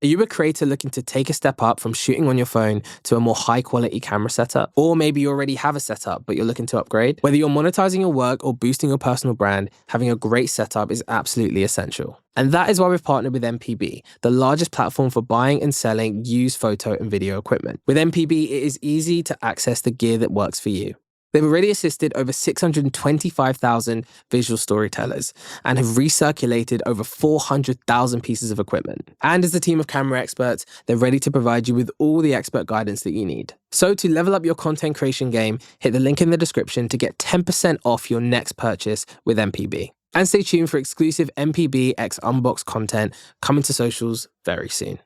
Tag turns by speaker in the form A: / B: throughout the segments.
A: Are you a creator looking to take a step up from shooting on your phone to a more high-quality camera setup? Or maybe you already have a setup, but you're looking to upgrade? Whether you're monetizing your work or boosting your personal brand, having a great setup is absolutely essential. And that is why we've partnered with MPB, the largest platform for buying and selling used photo and video equipment. With MPB, it is easy to access the gear that works for you. They've already assisted over 625,000 visual storytellers and have recirculated over 400,000 pieces of equipment. And as a team of camera experts, they're ready to provide you with all the expert guidance that you need. So to level up your content creation game, hit the link in the description to get 10% off your next purchase with MPB. And stay tuned for exclusive MPB X Unbox content coming to socials very soon.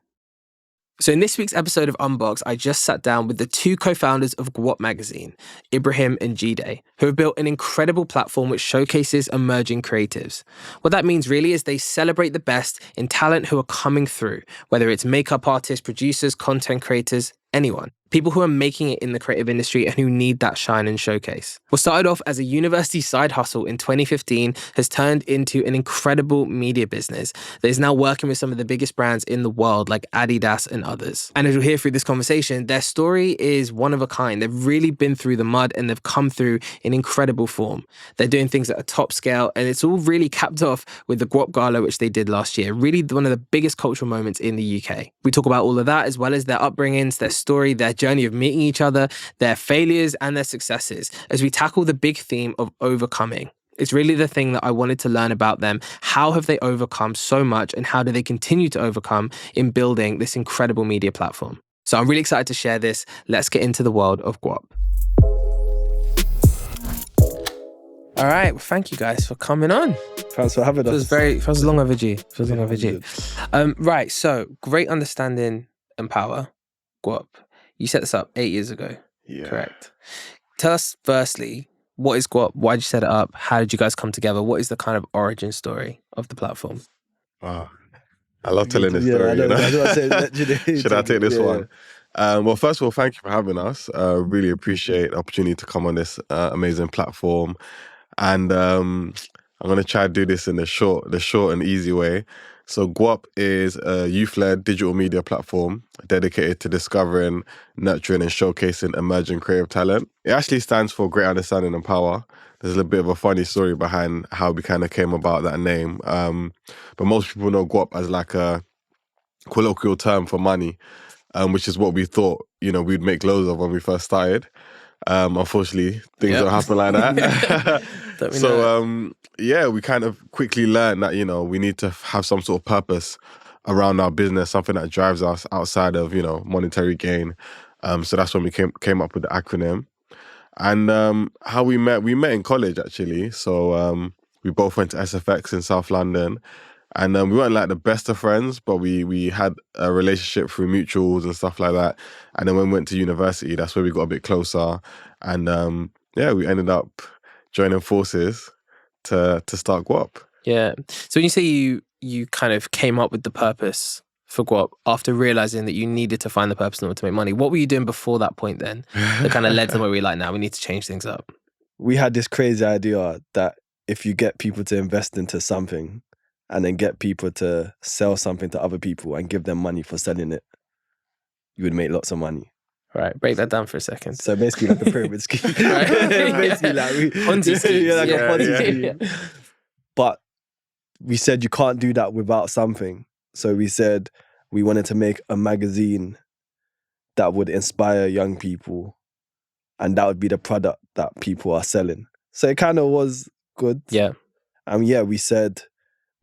A: So in this week's episode of Unbox, I just sat down with the two co-founders of GUAP magazine, Ibrahim and Jide, who have built an incredible platform which showcases emerging creatives. What that means really is they celebrate the best in talent who are coming through, whether it's makeup artists, producers, content creators, anyone. People who are making it in the creative industry and who need that shine and showcase. What started off as a university side hustle in 2015 has turned into an incredible media business that is now working with some of the biggest brands in the world like Adidas and others. And as you'll hear through this conversation, their story is one of a kind. They've really been through the mud and they've come through in incredible form. They're doing things at a top scale and it's all really capped off with the GUAP Gala, which they did last year. Really one of the biggest cultural moments in the UK. We talk about all of that as well as their upbringings, their story, their journey of meeting each other, their failures and their successes as we tackle the big theme of overcoming. It's really the thing that I wanted to learn about them. How have they overcome so much and how do they continue to overcome in building this incredible media platform? So I'm really excited to share this. Let's get into the world of GUAP. All right, well, thank you guys for coming on.
B: Thanks for having us.
A: It was long overdue. Right, so great understanding and power, GUAP. You set this up 8 years ago, correct? Tell us firstly, what is GUAP? Why did you set it up? How did you guys come together? What is the kind of origin story of the platform?
C: Wow. I love telling this story. Should I take this one? Well, first of all, thank you for having us. Really appreciate the opportunity to come on this amazing platform. And I'm going to try to do this in the short and easy way. So GUAP is a youth-led digital media platform dedicated to discovering, nurturing and showcasing emerging creative talent. It actually stands for Great Understanding and Power. There's a little bit of a funny story behind how we kind of came about that name. But most people know GUAP as like a colloquial term for money, which is what we thought, we'd make loads of when we first started. Unfortunately, things don't happen like that. We kind of quickly learned that, we need to have some sort of purpose around our business, something that drives us outside of, monetary gain. So that's when we came up with the acronym. And how we met in college, actually. So we both went to SFX in South London. And we weren't like the best of friends, but we had a relationship through mutuals and stuff like that. And then when we went to university, that's where we got a bit closer. And we ended up joining forces to start GUAP.
A: Yeah. So when you say you kind of came up with the purpose for GUAP after realizing that you needed to find the purpose in order to make money, what were you doing before that point then that kind of led to where we were like, now we need to change things up?
B: We had this crazy idea that if you get people to invest into something and then get people to sell something to other people and give them money for selling it, you would make lots of money.
A: Right, break that down for a second.
B: So basically like a pyramid scheme. Basically like
A: Ponzi schemes.
B: A Ponzi scheme. But we said you can't do that without something. So we said we wanted to make a magazine that would inspire young people and that would be the product that people are selling. So it kind of was good.
A: Yeah.
B: And we said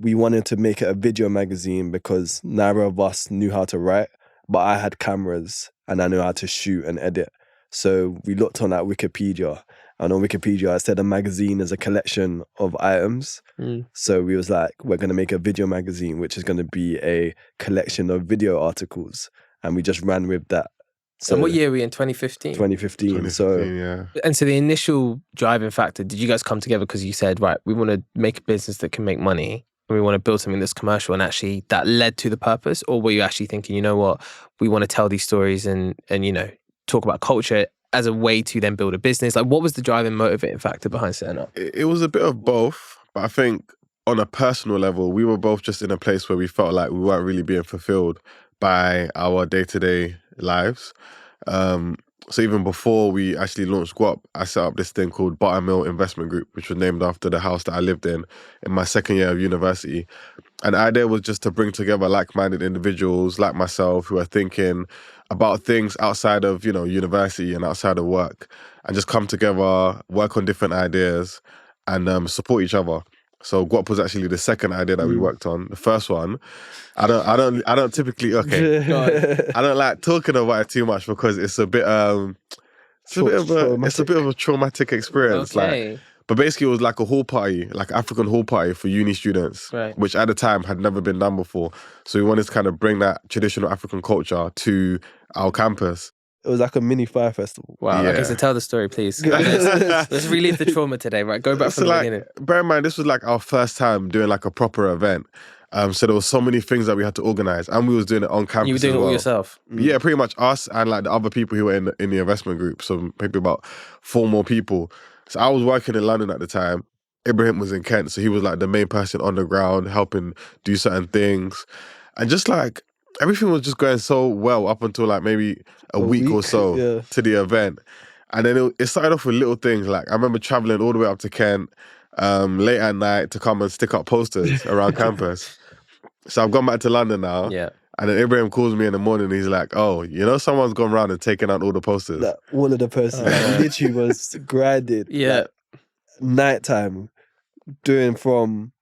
B: we wanted to make it a video magazine because neither of us knew how to write, but I had cameras and I knew how to shoot and edit. So we looked on at Wikipedia, and on Wikipedia it said a magazine is a collection of items. So we was like, we're going to make a video magazine, which is going to be a collection of video articles. And we just ran with that.
A: So what year were we in? 2015?
B: 2015. So
C: yeah.
A: And so the initial driving factor, did you guys come together because you said, right, we want to make a business that can make money and we want to build something that's commercial, and actually that led to the purpose? Or were you actually thinking, you know what, we want to tell these stories and talk about culture as a way to then build a business? Like, what was the driving motivating factor behind setting up?
C: It was a bit of both, but I think on a personal level, we were both just in a place where we felt like we weren't really being fulfilled by our day-to-day lives. So even before we actually launched GUAP, I set up this thing called Buttermill Investment Group, which was named after the house that I lived in my second year of university. And the idea was just to bring together like-minded individuals like myself who are thinking about things outside of, university and outside of work, and just come together, work on different ideas, and support each other. So GUAP was actually the second idea that we worked on. The first one, I don't typically I don't like talking about it too much because it's a bit it's a bit of a traumatic experience.
A: Okay.
C: But basically it was like a hall party, like African hall party for uni students,
A: Right.
C: which at the time had never been done before. So we wanted to kind of bring that traditional African culture to our campus.
B: It was like a mini fire festival.
A: Wow.
C: Yeah.
A: Okay, so tell the story, please. Let's relive the trauma today, right? Go back from the beginning.
C: Bear in mind, this was like our first time doing like a proper event. So there was so many things that we had to organize, and we was doing it on campus.
A: You were doing it all yourself?
C: Yeah, pretty much us and like the other people who were in the investment group. So maybe about 4 more people. So I was working in London at the time. Ibrahim was in Kent, so he was like the main person on the ground helping do certain things, and just like everything was just going so well up until like maybe a week or so to the event. And then it started off with little things. Like I remember traveling all the way up to Kent late at night to come and stick up posters around campus. So I've gone back to London now.
A: Yeah.
C: And then Ibrahim calls me in the morning. He's like, "Oh, someone's gone around and taken out all the posters."
B: Like, all of the posters. Literally was grinded.
A: Yeah.
B: Like, nighttime, doing from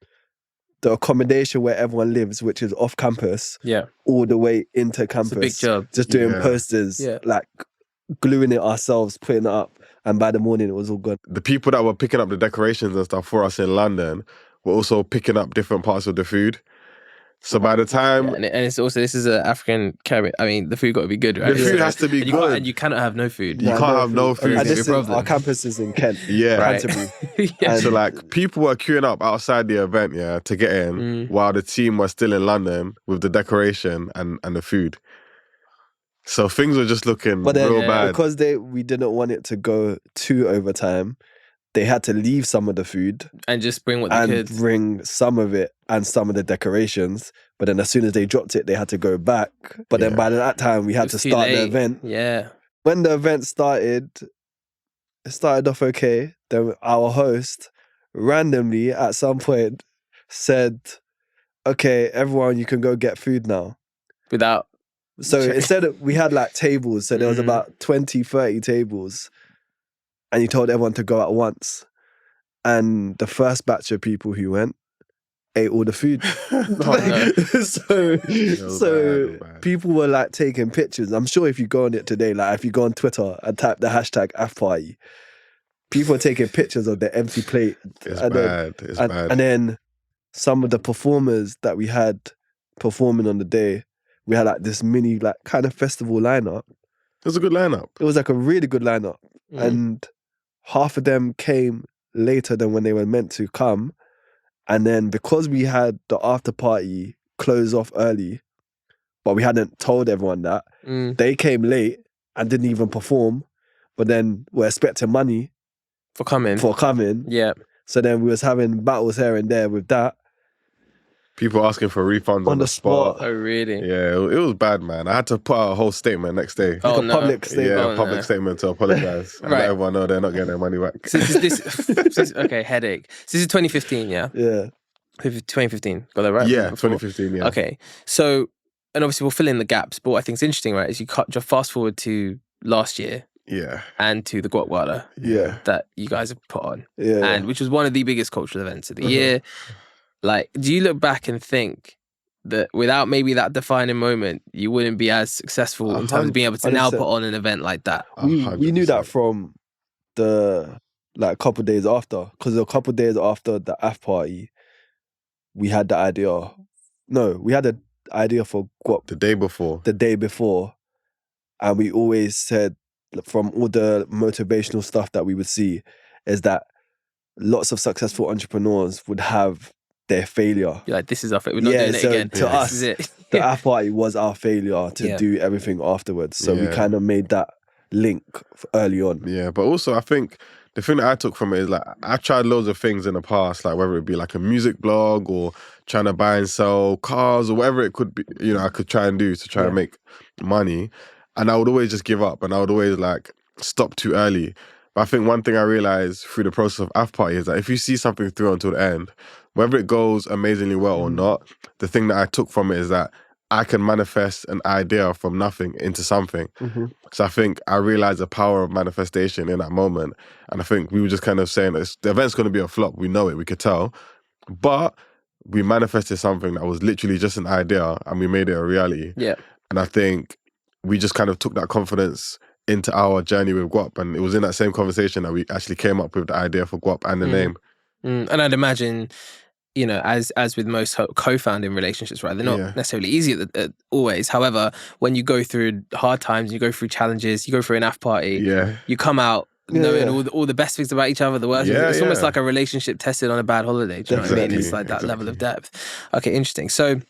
B: the accommodation where everyone lives, which is off campus, all the way into campus.
A: It's a big job.
B: Just doing posters, like gluing it ourselves, putting it up. And by the morning, it was all gone.
C: The people that were picking up the decorations and stuff for us in London were also picking up different parts of the food. So by the time...
A: Yeah, and it's also, this is an African Caribbean. I mean, the food got to be good, right?
C: The food has to be good.
A: And you cannot have no food.
C: You can't have no food.
B: And this our campus is in Kent.
C: Yeah.
B: Right.
C: So like, people were queuing up outside the event, to get in, while the team was still in London with the decoration and the food. So things were just looking real bad.
B: Because we didn't want it to go to overtime, they had to leave some of the food
A: and just bring what they could.
B: And bring some of it and some of the decorations. But then as soon as they dropped it, they had to go back. But then by that time, we had to start the event.
A: Yeah.
B: When the event started, it started off okay. Then our host randomly at some point said, "Okay, everyone, you can go get food now." So instead of, we had like tables, so there was about 20, 30 tables, and he told everyone to go at once. And the first batch of people who went ate all the food. So people were like taking pictures. I'm sure if you go on it today, like if you go on Twitter and type the hashtag AFParty, people are taking pictures of the empty plate.
C: It's bad.
B: And then some of the performers that we had performing on the day, we had like this mini like kind of festival lineup.
C: It was a good lineup.
B: It was like a really good lineup. And half of them came later than when they were meant to come. And then because we had the after party close off early, but we hadn't told everyone that, they came late and didn't even perform. But then we're expecting money
A: for coming.
B: Yeah. So then we was having battles here and there with that.
C: People asking for refunds on the spot.
A: Oh, really?
C: Yeah, it was bad, man. I had to put out a whole statement next day.
B: Public statement.
C: Yeah, public statement to apologize and let everyone know they're not getting their money back.
A: So okay, headache. So this is 2015, yeah?
B: Yeah.
A: 2015, got that right?
C: Yeah, 2015, yeah.
A: Okay, so, and obviously we'll fill in the gaps, but what I think is interesting, right, is you just fast forward to last year.
C: Yeah.
A: And to the GUAP Gala.
B: Yeah.
A: That you guys have put on.
B: Yeah.
A: And which was one of the biggest cultural events of the year. Like, do you look back and think that without maybe that defining moment, you wouldn't be as successful in terms of being able to now put on an event like that?
B: We knew that from the couple days after, because a couple days after the AF party, we had the idea. No, we had the idea for GUAP
C: the day before,
B: and we always said from all the motivational stuff that we would see is that lots of successful entrepreneurs would have their failure.
A: You're like, this is our failure. We're not doing it again.
B: To us,
A: this is it.
B: The AF party was our failure to do everything afterwards. So we kind of made that link early on.
C: Yeah, but also I think the thing that I took from it is like, I tried loads of things in the past, like whether it be like a music blog or trying to buy and sell cars or whatever it could be, you know, I could try and do to try and make money. And I would always just give up, and I would always like stop too early. But I think one thing I realized through the process of After Party is that if you see something through until the end, whether it goes amazingly well or not, the thing that I took from it is that I can manifest an idea from nothing into something. So I think I realized the power of manifestation in that moment. And I think we were just kind of saying that the event's going to be a flop. We know it, we could tell. But we manifested something that was literally just an idea, and we made it a reality.
A: Yeah.
C: And I think we just kind of took that confidence into our journey with GUAP. And it was in that same conversation that we actually came up with the idea for GUAP and the name.
A: And I'd imagine, you know, as with most co-founding relationships, right? They're not necessarily easy always. However, when you go through hard times, you go through challenges, you go through an After Party, you come out knowing all the best things about each other, the worst things. It's almost like a relationship tested on a bad holiday. Do you know what I mean? It's like that level of depth. Okay, interesting. So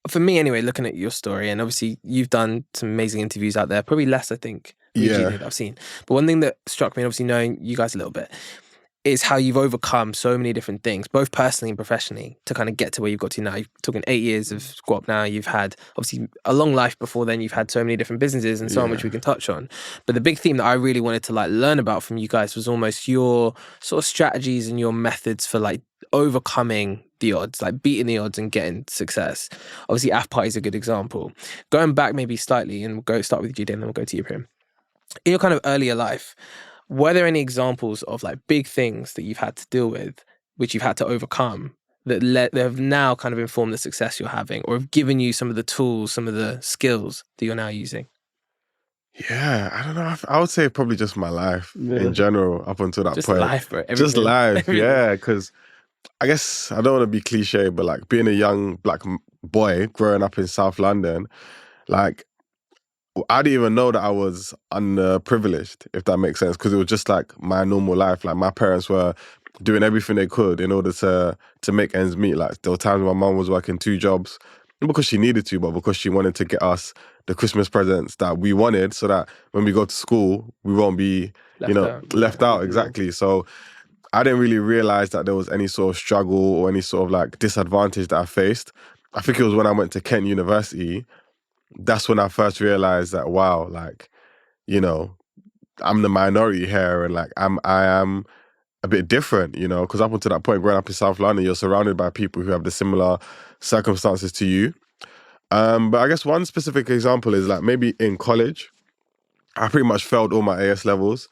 A: for me anyway, looking at your story, and obviously you've done some amazing interviews out there, probably less, I think, that I've seen. But one thing that struck me, and obviously knowing you guys a little bit, is how you've overcome so many different things, both personally and professionally, to kind of get to where you've got to now. You're talking 8 years of GUAP now. You've had, obviously, a long life before then. You've had so many different businesses and so on, which we can touch on. But the big theme that I really wanted to like learn about from you guys was almost your sort of strategies and your methods for like overcoming the odds, like beating the odds and getting success. Obviously, After Party is a good example. Going back maybe slightly, and we'll start with Jide and then we'll go to Ibrahim. In your kind of earlier life, were there any examples of like big things that you've had to deal with, which you've had to overcome, that have now kind of informed the success you're having, or have given you some of the tools, some of the skills that you're now using?
C: Yeah, I don't know. I would say probably just my life in general up until that
A: just
C: point.
A: Life, bro.
C: Just life, yeah. Because I guess I don't want to be cliche, but like being a young black boy growing up in South London, like I didn't even know that I was underprivileged, if that makes sense, because it was just like my normal life. Like my parents were doing everything they could in order to make ends meet. Like there were times my mum was working 2 jobs, not because she needed to, but because she wanted to get us the Christmas presents that we wanted, so that when we go to school, we won't be, left out. Exactly. So I didn't really realize that there was any sort of struggle or any sort of like disadvantage that I faced. I think it was when I went to Kent University. That's when I first realized that, wow, like, you know, I'm the minority here, and like I am a bit different, you know, because up until that point, growing up in South London, you're surrounded by people who have the similar circumstances to you. But I guess one specific example is like maybe in college, I pretty much failed all my AS levels.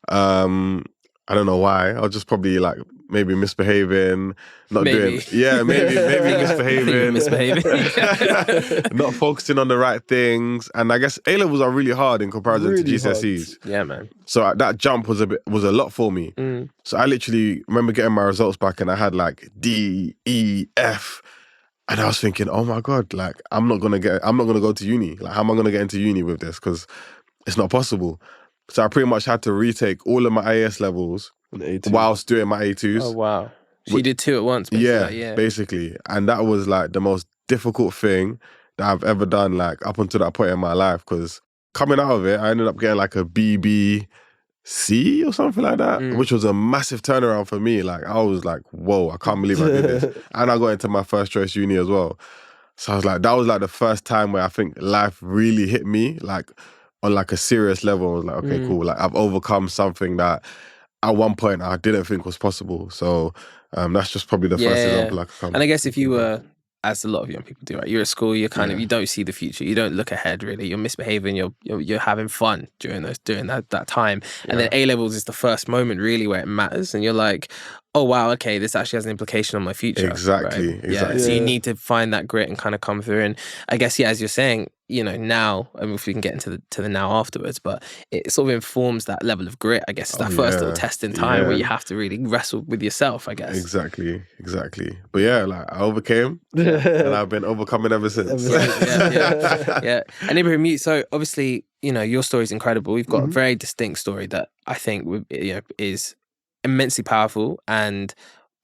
C: I don't know why. I was just probably like maybe misbehaving, maybe misbehaving, not focusing on the right things. And I guess A levels are really hard in comparison to GCSEs.
A: Yeah, man.
C: So that jump was a lot for me. So I literally remember getting my results back, and I had like D, E, F. And I was thinking, oh my God, like I'm not gonna go to uni. Like how am I gonna get into uni with this? Because it's not possible. So I pretty much had to retake all of my AS levels whilst doing my A2s.
A: Oh, wow. So you did 2 at once, basically.
C: Yeah, basically. And that was like the most difficult thing that I've ever done, like up until that point in my life. Because coming out of it, I ended up getting like a BBC or something like that, which was a massive turnaround for me. Like I was like, whoa, I can't believe I did this. And I got into my first choice uni as well. So I was like, that was like the first time where I think life really hit me, like on like a serious level. I was like, okay, cool. Like I've overcome something that at one point I didn't think was possible. So that's just probably the first example I could come.
A: And I guess if you were, as a lot of young people do, right? You're at school, you're kind of, you don't see the future, you don't look ahead really. You're misbehaving, you're having fun during that time. And then A levels is the first moment really where it matters, and you're like, oh wow, okay, this actually has an implication on my future.
C: Exactly.
A: Right? Yeah. So you need to find that grit and kind of come through. And I guess as you're saying, now, I mean, if we can get into the now afterwards, but it sort of informs that level of grit, I guess. It's that first little test in time where you have to really wrestle with yourself, I guess.
C: Exactly. But yeah, like I overcame, and I've been overcoming ever since.
A: Yeah. And Ibrahim, so obviously, your story is incredible. You've got a very distinct story that I think is immensely powerful and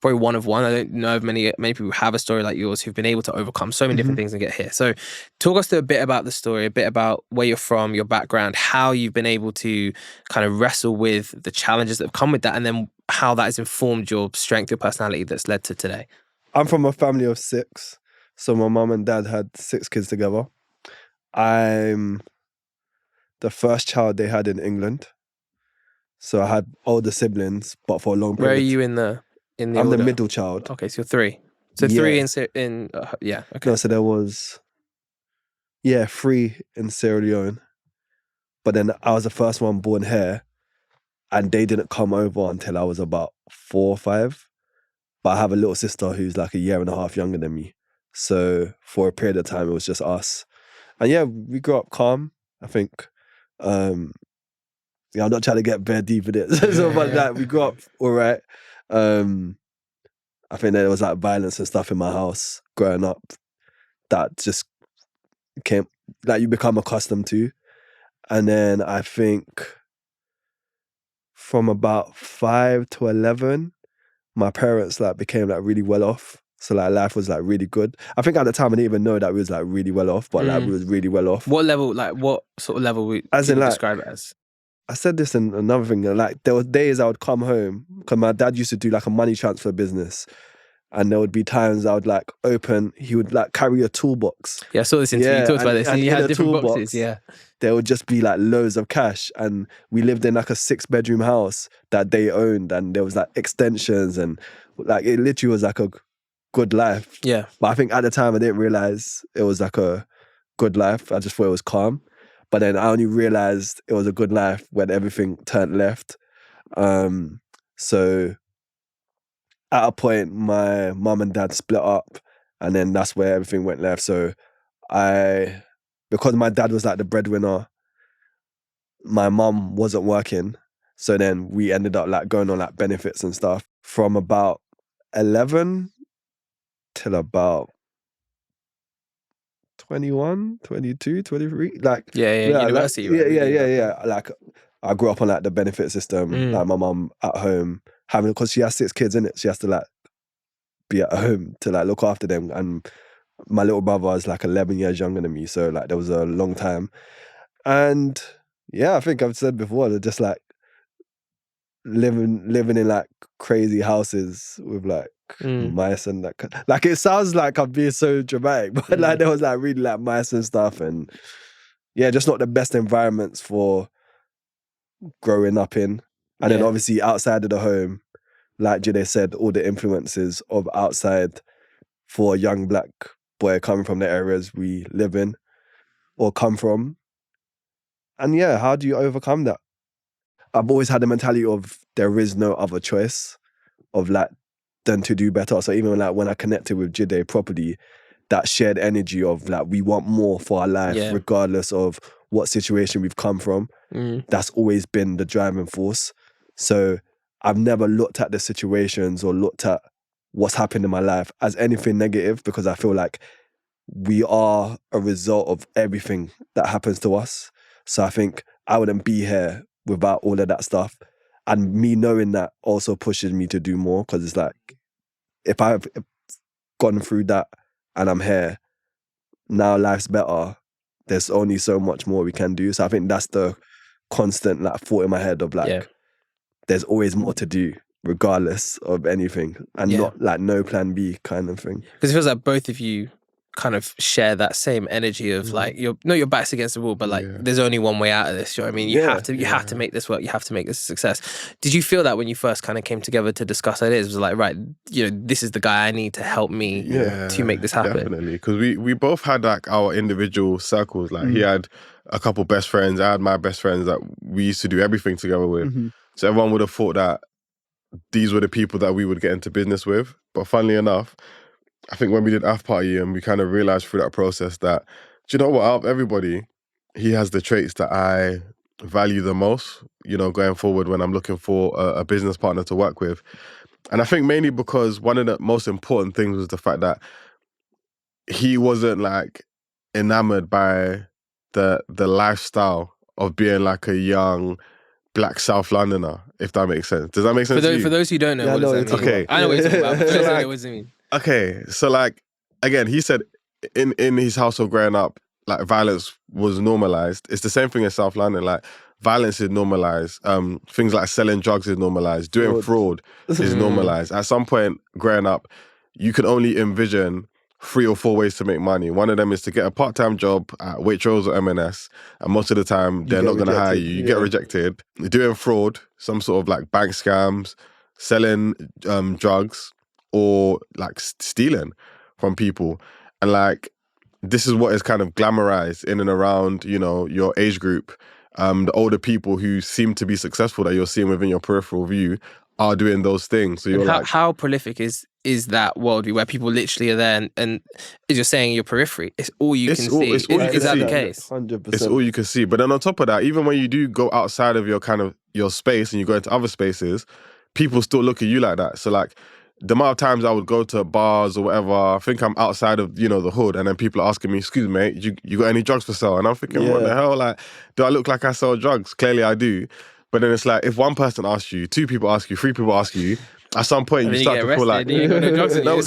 A: probably one of one. I don't know of many people who have a story like yours who've been able to overcome so many different things and get here. So talk us through a bit about the story, a bit about where you're from, your background, how you've been able to kind of wrestle with the challenges that have come with that, and then how that has informed your strength, your personality that's led to today.
B: I'm from a family of 6. So my mum and dad had 6 kids together. I'm the first child they had in England. So I had older siblings, but for a long period.
A: Where are you in the
B: I'm
A: order?
B: the middle child.
A: Okay, so you're 3. So 3 in yeah, okay.
B: No, so there was 3 in Sierra Leone. But then I was the first one born here, and they didn't come over until I was about 4 or 5. But I have a little sister who's like a year and a half younger than me. So for a period of time, it was just us. And we grew up calm, I think. I'm not trying to get bare deep in it. But we grew up all right. I think there was like violence and stuff in my house growing up that just came, like you become accustomed to. And then I think from about 5 to 11, my parents like became like really well off. So like life was like really good. I think at the time I didn't even know that we was like really well off, but like we was really well off.
A: What level, like what sort of level would you describe it as?
B: I said this in another thing, like there were days I would come home, because my dad used to do like a money transfer business. And there would be times I would like he would like carry a toolbox.
A: Yeah, I saw this interview, you talked about this, and you had different boxes, yeah.
B: There would just be like loads of cash, and we lived in like a 6-bedroom house that they owned, and there was like extensions, and like it literally was like a good life.
A: Yeah.
B: But I think at the time I didn't realize it was like a good life. I just thought it was calm. But then I only realized it was a good life when everything turned left. So at a point, my mum and dad split up, and then that's where everything went left. So because my dad was like the breadwinner, my mum wasn't working. So then we ended up like going on like benefits and stuff from about 11 till about 21, 22, 23. Like
A: university.
B: Right? Like I grew up on like the benefit system. Like my mum at home because she has 6 kids in it. She has to like be at home to like look after them. And my little brother is like 11 years younger than me. So like there was a long time. And I think I've said before, they're just like living in like crazy houses with like mice and like it sounds like I'm being so dramatic, but like there was like really like mice and stuff, and just not the best environments for growing up in. And then obviously outside of the home, like Jide said, all the influences of outside for a young black boy coming from the areas we live in or come from. And how do you overcome that? I've always had the mentality of there is no other choice of like than to do better. So even like when I connected with Jide properly, that shared energy of like we want more for our life, regardless of what situation we've come from. That's always been the driving force. So I've never looked at the situations or looked at what's happened in my life as anything negative, because I feel like we are a result of everything that happens to us. So I think I wouldn't be here without all of that stuff. And me knowing that also pushes me to do more, because it's like, if I've gone through that and I'm here, now life's better, there's only so much more we can do. So I think that's the constant like thought in my head of like, there's always more to do, regardless of anything, and not like no plan B kind of thing.
A: Because it feels like both of you kind of share that same energy of like your back's against the wall, but like there's only one way out of this. You know what I mean? You have to make this work. You have to make this a success. Did you feel that when you first kind of came together to discuss ideas? It was like, right, this is the guy I need to help me to make this happen.
C: Definitely, because we both had like our individual circles. Like he had a couple best friends, I had my best friends that we used to do everything together with. So everyone would have thought that these were the people that we would get into business with. But funnily enough, I think when we did After Party, and we kind of realized through that process that, do you know what, out of everybody, he has the traits that I value the most, going forward when I'm looking for a business partner to work with. And I think mainly because one of the most important things was the fact that he wasn't like enamored by the lifestyle of being like a young black South Londoner, if that makes sense. Does that make sense to you?
A: For those who don't know, what does that mean?
C: Okay.
A: I know what you're talking about. But for those who don't know, what does it mean?
C: Okay, so like, again, he said in his household growing up, like violence was normalized. It's the same thing in South London. Like violence is normalized. Things like selling drugs is normalized. Doing fraud is normalized. At some point growing up, you can only envision 3 or 4 ways to make money. One of them is to get a part-time job at Waitrose or M&S, and most of the time they're not going to hire you. You get rejected. Doing fraud, some sort of like bank scams, selling drugs, or like stealing from people. And like, this is what is kind of glamorized in and around, you know, your age group. The older people who seem to be successful that you're seeing within your peripheral view are doing those things. So you're
A: how prolific is that world where people literally are there and as you're saying, your periphery, it's all you can see. Is that the case?
B: 100%.
C: It's all you can see. But then on top of that, even when you do go outside of your kind of your space and you go into other spaces, people still look at you like that. So like, the amount of times I would go to bars or whatever, I think I'm outside of, you know, the hood, and then people are asking me, excuse me, mate, you got any drugs for sale? And I'm thinking, what the hell? Like, do I look like I sell drugs? Clearly I do. But then it's like, if one person asks you, 2 people ask you, 3 people ask you, at some point you start to feel like...
A: You got no drugs in you.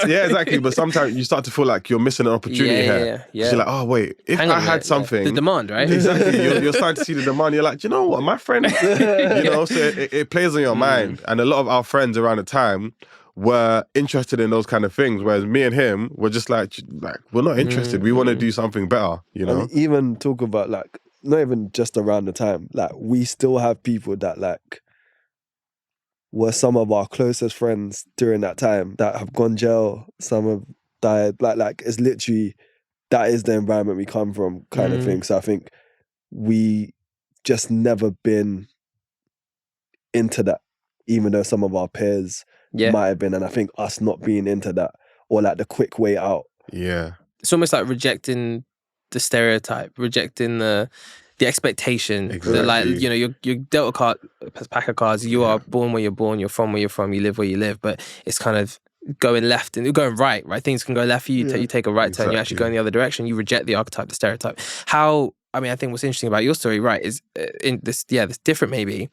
C: Yeah, exactly. But sometimes you start to feel like you're missing an opportunity here. You're like, oh, wait, if I had something...
A: The demand, right?
C: Exactly. You're starting to see the demand. You're like, do you know what, my friend... You know, so it plays on your mind. And a lot of our friends around the time were interested in those kind of things, whereas me and him were just like we're not interested. We want to do something better, you know?
B: And even talk about like, not even just around the time, like we still have people that like were some of our closest friends during that time that have gone jail, some have died. Like it's literally, that is the environment we come from kind of thing. So I think we just never been into that, even though some of our peers might have been. And I think us not being into that, or like the quick way out.
C: Yeah.
A: It's almost like rejecting the stereotype, rejecting the expectation.
C: Exactly.
A: Like, you know, you're dealt a pack of cards. You are born where you're born, you're from where you're from, you live where you live. But it's kind of going left and going right. Things can go left for you. You take a right turn, you actually go in the other direction. You reject the archetype, the stereotype. I think what's interesting about your story, right, is this different maybe,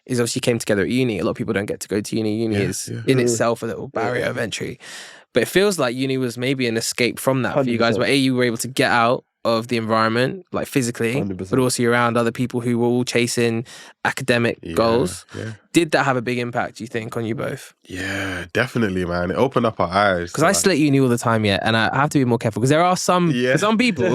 A: is obviously you came together at uni. A lot of people don't get to go to uni. Uni is in itself a little barrier of entry. But it feels like uni was maybe an escape from that 100%. For you guys, where you were able to get out of the environment, like physically,
B: 100%.
A: but also you're around other people who were all chasing academic goals. Yeah. Did that have a big impact, do you think, on you both?
C: Yeah, definitely, man. It opened up our eyes.
A: Because I still at uni all the time, and I have to be more careful because there are some people,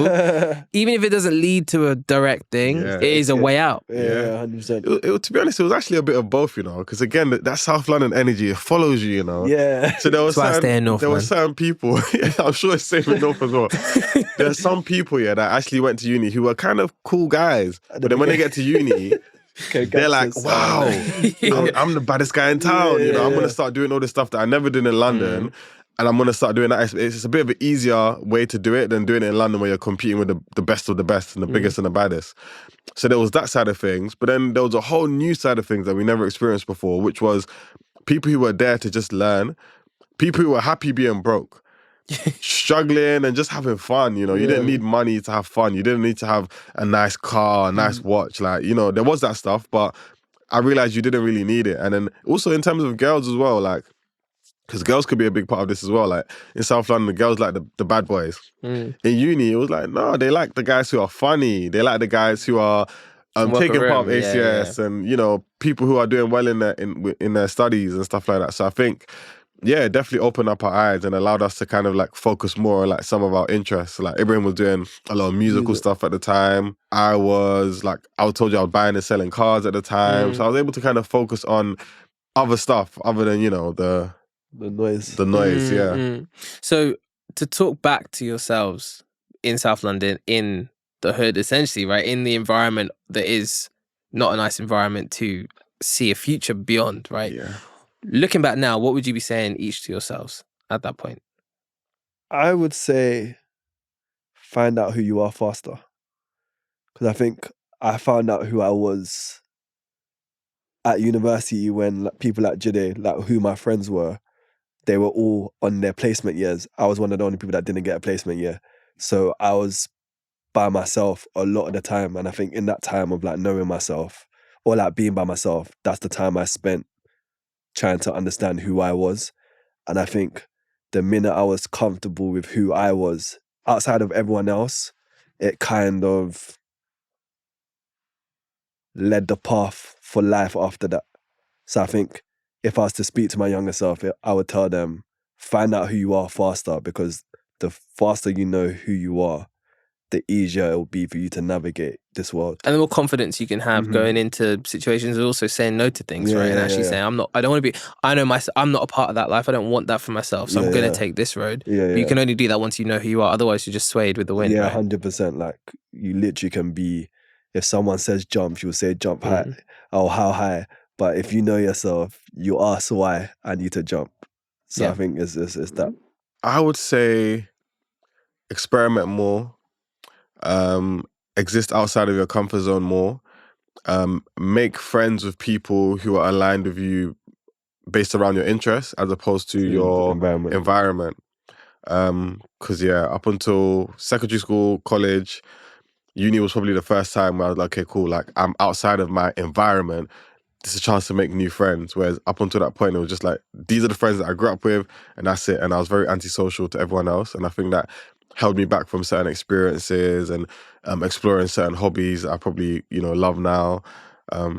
A: even if it doesn't lead to a direct thing, it is a way out.
B: Yeah, 100%.
C: To be honest, it was actually a bit of both, you know, because again, that South London energy, it follows you, you know.
B: Yeah.
C: So there was
A: were
C: certain people, I'm sure it's same in North as well. There's some people, that actually went to uni who were kind of cool guys, but then when they get to uni, they're like, wow, I'm the baddest guy in town. You know, I'm going to start doing all this stuff that I never did in London. And I'm going to start doing that. It's a bit of an easier way to do it than doing it in London where you're competing with the best of the best and the biggest and the baddest. So there was that side of things. But then there was a whole new side of things that we never experienced before, which was people who were there to just learn, people who were happy being broke. Struggling and just having fun, you know. You didn't need money to have fun. You didn't need to have a nice car, a nice watch. Like, you know, there was that stuff, but I realized you didn't really need it. And then also in terms of girls as well, like, because girls could be a big part of this as well. Like in South London, the girls like the bad boys. In uni, it was like, no, they like the guys who are funny. They like the guys who are taking part of ACS and, you know, people who are doing well in their studies and stuff like that. So I think, it definitely opened up our eyes and allowed us to kind of like focus more on like some of our interests. Like Ibrahim was doing a lot of musical stuff at the time. I told you I was buying and selling cars at the time. So I was able to kind of focus on other stuff other than, you know, the
B: noise.
C: The noise,
A: So to talk back to yourselves in South London, in the hood essentially, right? In the environment that is not a nice environment to see a future beyond, right?
C: Yeah.
A: Looking back now, what would you be saying each to yourselves at that point?
B: I would say find out who you are faster. Because I think I found out who I was at university when people like Jide, like who my friends were, they were all on their placement years. I was one of the only people that didn't get a placement year. So I was by myself a lot of the time. And I think in that time of like knowing myself, or like being by myself, that's the time I spent trying to understand who I was. And I think the minute I was comfortable with who I was outside of everyone else, it kind of led the path for life after that. So I think if I was to speak to my younger self, I would tell them, find out who you are faster, because the faster you know who you are, the easier it will be for you to navigate this world.
A: And the more confidence you can have going into situations, and also saying no to things, right? And actually saying, I don't want to be, I know myself, I'm not a part of that life. I don't want that for myself. So I'm going to take this road. But you can only do that once you know who you are. Otherwise, you're just swayed with the wind.
B: Yeah,
A: right?
B: 100%. Like, you literally can be, if someone says jump, you'll say jump high. Oh, how high? But if you know yourself, you ask why I need to jump. So I think it's that.
C: I would say experiment more, exist outside of your comfort zone more, make friends with people who are aligned with you based around your interests as opposed to your environment. Because up until secondary school, college, uni was probably the first time where I was like, okay, cool, like I'm outside of my environment. This is a chance to make new friends. Whereas up until that point, it was just like, these are the friends that I grew up with, and that's it. And I was very antisocial to everyone else. And I think that held me back from certain experiences and exploring certain hobbies that I probably, love now.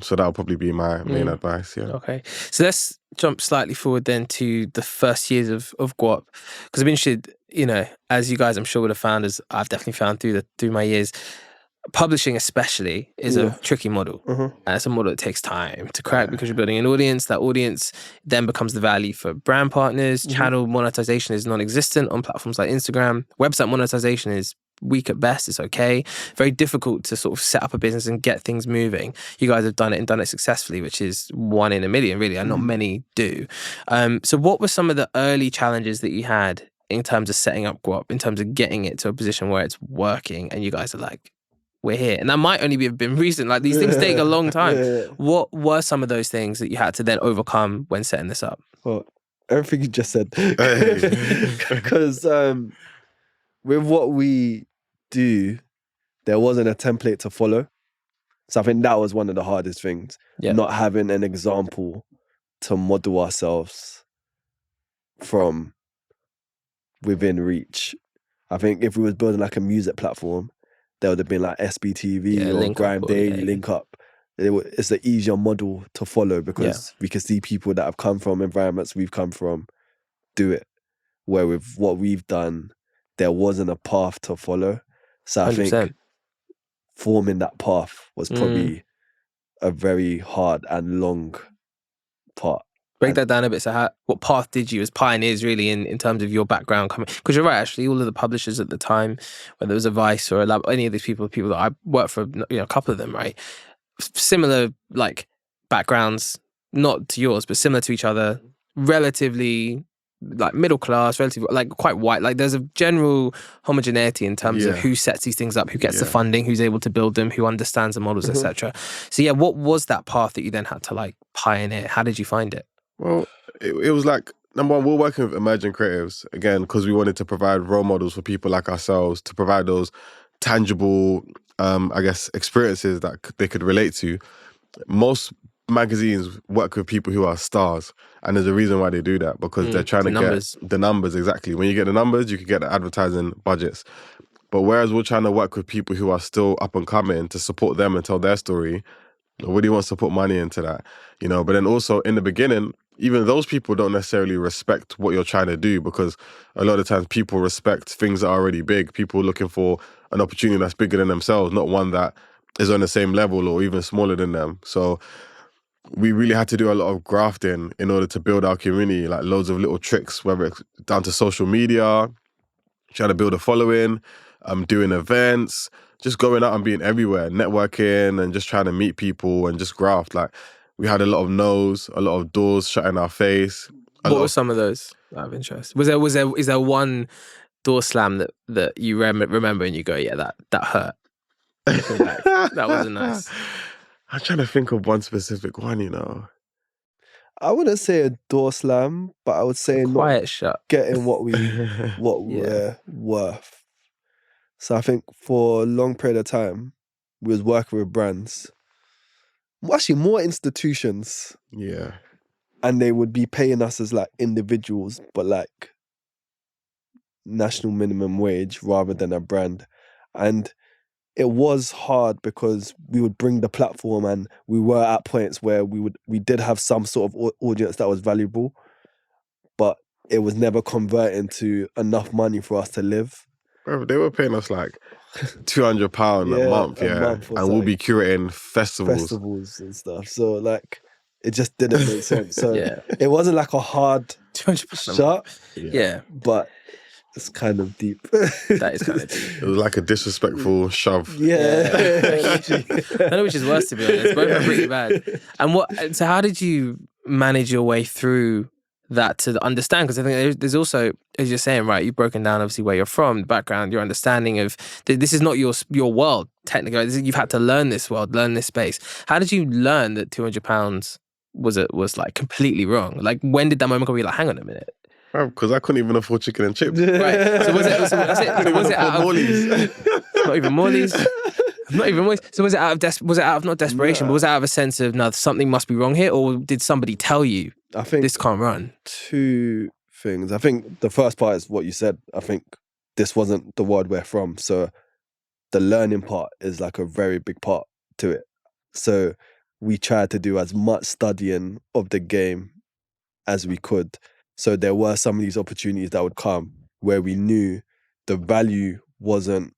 C: So that would probably be my main advice,
A: Okay. So let's jump slightly forward then to the first years of GUAP. Because I'm interested, as you guys I'm sure would have found, as I've definitely found through my years, publishing especially is a tricky model. And it's a model that takes time to crack because you're building an audience. That audience then becomes the value for brand partners. Channel monetization is non-existent on platforms like Instagram. Website monetization is weak at best. It's okay. Very difficult to sort of set up a business and get things moving. You guys have done it and done it successfully, which is 1 in a million really, and not many do. So what were some of the early challenges that you had in terms of setting up GUAP, in terms of getting it to a position where it's working and you guys are like, we're here? And that might only have been recent. Like, these things take a long time. What were some of those things that you had to then overcome when setting this up?
B: Well, everything you just said. Because with what we do, there wasn't a template to follow. So I think that was one of the hardest things. Not having an example to model ourselves from within reach. I think if we was building like a music platform, there would have been like SBTV or Grime Daily, Link Up. It's an easier model to follow because we can see people that have come from environments we've come from do it. Where with what we've done, there wasn't a path to follow. So I
A: 100%.
B: think forming that path was probably a very hard and long part.
A: Break that down a bit. So what path did you as pioneers really in terms of your background coming? Because you're right, actually, all of the publishers at the time, whether it was a Vice or a Lab, any of these people that I worked for, a couple of them, right? Similar like backgrounds, not to yours, but similar to each other, relatively like middle class, relatively like quite white. Like, there's a general homogeneity in terms of who sets these things up, who gets the funding, who's able to build them, who understands the models, etc. So what was that path that you then had to like pioneer? How did you find it?
C: Well, it was like, number one, we're working with emerging creatives, again, because we wanted to provide role models for people like ourselves, to provide those tangible, experiences that they could relate to. Most magazines work with people who are stars, and there's a reason why they do that, because they're trying to get the numbers. Exactly. When you get the numbers, you can get the advertising budgets. But whereas we're trying to work with people who are still up and coming to support them and tell their story, nobody wants to put money into that, But then also in the beginning, even those people don't necessarily respect what you're trying to do, because a lot of times people respect things that are already big. People looking for an opportunity that's bigger than themselves, not one that is on the same level or even smaller than them. So we really had to do a lot of grafting in order to build our community, like loads of little tricks, whether it's down to social media, trying to build a following, doing events, just going out and being everywhere, networking and just trying to meet people and just graft. Like, we had a lot of no's, a lot of doors shut in our face.
A: What were some of those out of interest? Is there one door slam that you remember and you go, yeah, that hurt? That wasn't nice.
B: I'm trying to think of one specific one, I wouldn't say a door slam, but I would say
A: a quiet shut.
B: Getting what we're worth. So I think for a long period of time, we was working with brands actually more institutions.
C: Yeah.
B: And they would be paying us as like individuals, but like national minimum wage rather than a brand. And it was hard because we would bring the platform and we were at points where we did have some sort of audience that was valuable, but it was never converting to enough money for us to live.
C: Bro, they were paying us like £200 a month, and we'll be curating festivals
B: and stuff. So like, it just didn't make sense. So it wasn't like a hard shot. But it's kind of deep.
A: That is kind of deep.
C: It was like a disrespectful shove.
A: I don't know which is worse, to be honest. Both are pretty bad. And so how did you manage your way through that to understand? Because I think there's also, as you're saying, right, you've broken down obviously where you're from, the background, your understanding of this is not your world technically. You've had to learn this world, learn this space. How did you learn that £200 was like completely wrong? Like, when did that moment come? Be like, hang on a minute.
C: Because I couldn't even afford chicken and chips.
A: Right. So was it out of Morley's? Not even Morley's. Not even Morley's. So was it out of not desperation, but was it out of a sense of, no, something must be wrong here, or did somebody tell you, I think this can't run?
B: Two things. I think the first part is what you said. I think this wasn't the world we're from, so the learning part is like a very big part to it. So we tried to do as much studying of the game as we could. So there were some of these opportunities that would come where we knew the value wasn't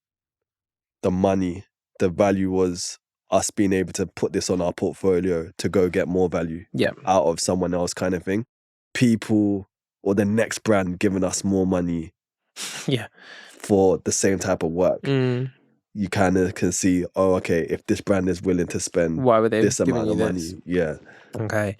B: the money. The value was us being able to put this on our portfolio to go get more value out of someone else, kind of thing. People or the next brand giving us more money for the same type of work. You kind of can see, oh, okay, if this brand is willing to spend this amount of money. Yeah.
A: Okay.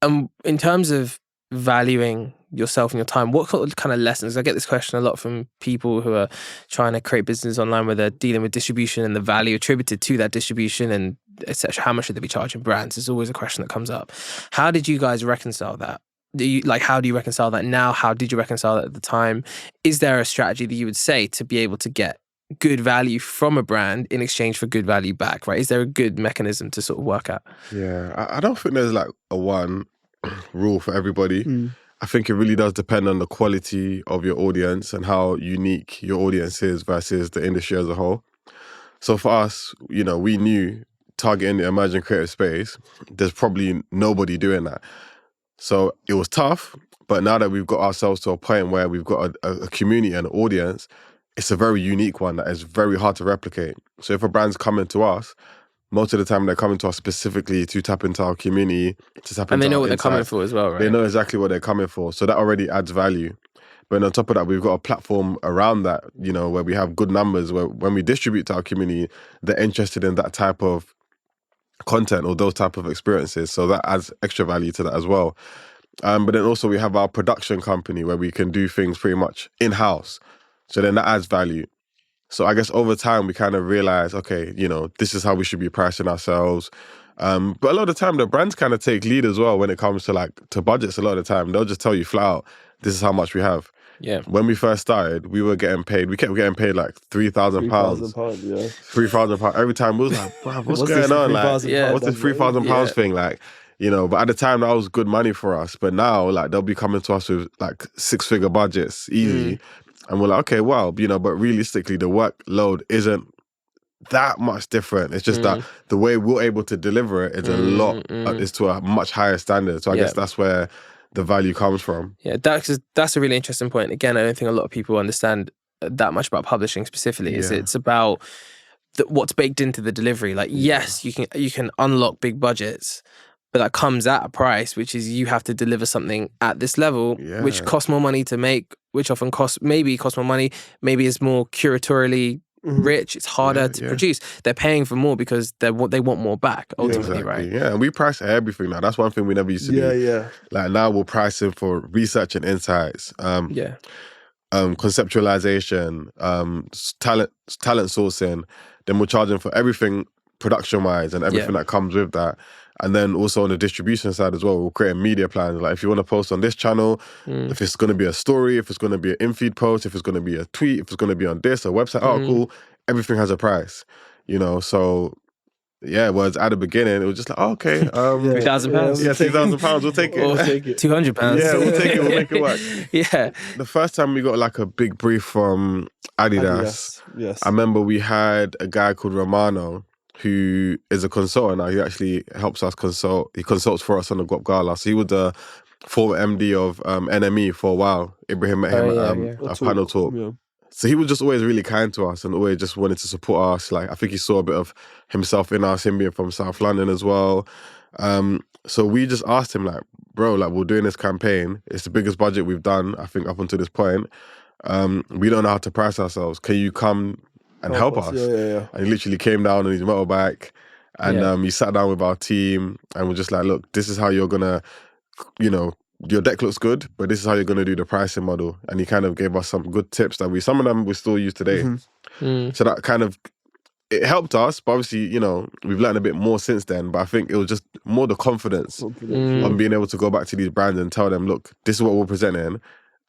A: In terms of valuing yourself and your time, what kind of lessons? I get this question a lot from people who are trying to create business online where they're dealing with distribution and the value attributed to that distribution and etc. How much should they be charging brands? It's always a question that comes up. How did you guys reconcile that? How do you reconcile that now? How did you reconcile that at the time? Is there a strategy that you would say to be able to get good value from a brand in exchange for good value back, right? Is there a good mechanism to sort of work at?
C: Yeah, I don't think there's like a one rule for everybody. I think it really does depend on the quality of your audience and how unique your audience is versus the industry as a whole. So for us, we knew targeting the emerging creative space, there's probably nobody doing that. So it was tough, but now that we've got ourselves to a point where we've got a community and an audience, it's a very unique one that is very hard to replicate. So if a brand's coming to us, most of the time they're coming to us specifically to tap into our community, to tap into
A: and they know what
C: insights.
A: They're coming for as well, right?
C: They know exactly what they're coming for. So that already adds value. But on top of that, we've got a platform around that, where we have good numbers, where when we distribute to our community, they're interested in that type of content or those type of experiences. So that adds extra value to that as well. But then also we have our production company where we can do things pretty much in-house. So then that adds value. So I guess over time we kind of realize, okay, this is how we should be pricing ourselves. But a lot of the time the brands kind of take lead as well when it comes to budgets. A lot of the time they'll just tell you flat out, this is how much we have.
A: Yeah.
C: When we first started, we kept getting paid like £3,000.
B: £3,000,
C: £3,000 every time. We was like, bro, what's going on? Like, what's this £3,000 thing? Like, but at the time that was good money for us. But now, like, they'll be coming to us with like 6-figure budgets easy. And we're like, okay, wow, but realistically, the workload isn't that much different. It's just that the way we're able to deliver it is is to a much higher standard. So I guess that's where the value comes from.
A: Yeah, that's a really interesting point. Again, I don't think a lot of people understand that much about publishing specifically. It's about what's baked into the delivery. Like, yes, you can unlock big budgets, but that comes at a price, which is you have to deliver something at this level, which costs more money to make, which often costs more money, maybe is more curatorially rich, it's harder to produce. They're paying for more because they want more back, ultimately, right?
C: Yeah, and we price everything now. That's one thing we never used to do.
B: Yeah.
C: Like now we're pricing for research and insights, conceptualization, talent sourcing. Then we're charging for everything production-wise and everything that comes with that. And then also on the distribution side as well, we're creating media plans. Like if you want to post on this channel, if it's going to be a story, if it's going to be an in-feed post, if it's going to be a tweet, if it's going to be on this, a website article, everything has a price, So Yeah, whereas at the beginning, it was just like, oh, okay.
A: £3,000.
C: Yeah, £3,000, we'll take it.
A: Or £200.
C: Yeah, we'll take it, we'll make it work.
A: Yeah.
C: The first time we got like a big brief from Adidas,
B: yes.
C: I remember we had a guy called Romano, who is a consultant now. He actually helps us consult. He consults for us on the GUAP Gala. So he was the former MD of NME for a while. Ibrahim met him at a panel talk.
B: Yeah.
C: So he was just always really kind to us and always just wanted to support us. Like, I think he saw a bit of himself in us, him being from South London as well. So we just asked him, like, bro, like, we're doing this campaign. It's the biggest budget we've done, I think, up until this point. We don't know how to price ourselves. Can you come and help us?
B: Yeah.
C: And he literally came down on his motorbike and he sat down with our team and we're just like, look, this is how you're going to, you know, your deck looks good, but this is how you're going to do the pricing model. And he kind of gave us some good tips that some of them we still use today. So that kind of, it helped us, but obviously, you know, we've learned a bit more since then. But I think it was just more the confidence on being able to go back to these brands and tell them, look, this is what we're presenting.